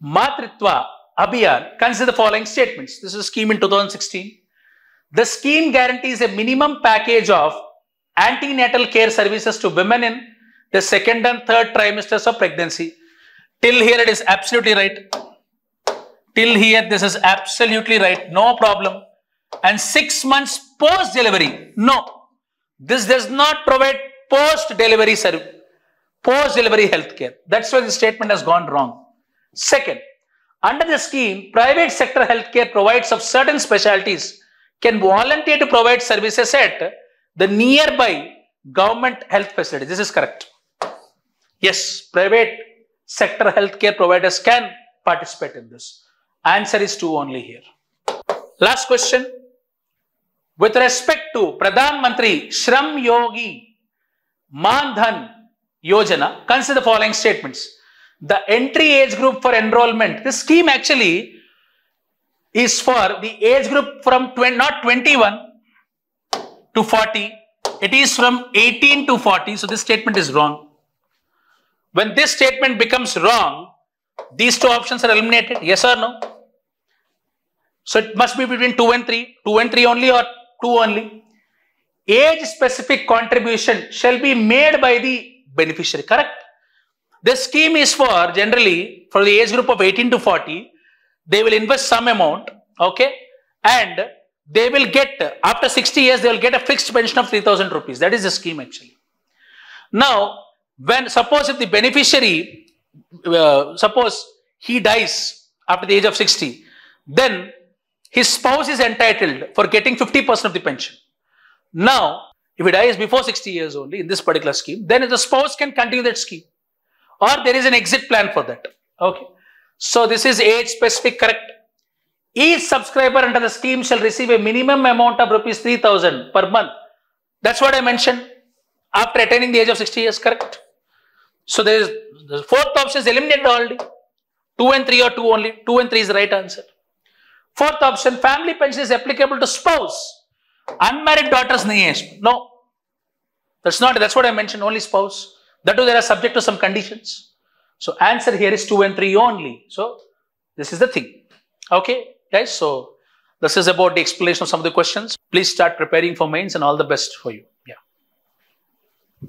Matritva Abhiyan, consider the following statements. This is a scheme in 2016. The scheme guarantees a minimum package of antenatal care services to women in the second and third trimesters of pregnancy. Till here it is absolutely right. Till here this is absolutely right. No problem. And 6 months post-delivery. No. This does not provide post-delivery service. Post-delivery healthcare. That's why the statement has gone wrong. Second, under the scheme, private sector healthcare providers of certain specialties can volunteer to provide services at the nearby government health facility. This is correct. Yes, private sector healthcare providers can participate in this. Answer is 2 only here. Last question. With respect to Pradhan Mantri Shram Yogi Man Dhan Yojana, consider the following statements. The entry age group for enrollment. This scheme actually is for the age group from not 21 to 40. It is from 18 to 40. So this statement is wrong. When this statement becomes wrong, these two options are eliminated. Yes or no? So it must be between 2 and 3. 2 and 3 only or 2 only. Age specific contribution shall be made by the beneficiary. Correct? This scheme is for generally for the age group of 18 to 40. They will invest some amount, okay, and they will get, after 60 years, they will get a fixed pension of 3,000 rupees. That is the scheme actually. Now, when suppose if the beneficiary, suppose he dies after the age of 60, then his spouse is entitled for getting 50% of the pension. Now, if he dies before 60 years only in this particular scheme, then the spouse can continue that scheme. Or there is an exit plan for that. Okay. So this is age specific, correct. Each subscriber under the scheme shall receive a minimum amount of rupees 3,000 per month. That's what I mentioned. After attaining the age of 60 years, correct. So there is the fourth option is eliminated already. 2 and 3 or 2 only. 2 and 3 is the right answer. Fourth option, family pension is applicable to spouse. Unmarried daughters, no. That's not, that's what I mentioned, only spouse. That too, they are subject to some conditions. So answer here is 2 and 3 only. So this is the thing. Okay, guys. So this is about the explanation of some of the questions. Please start preparing for mains and all the best for you.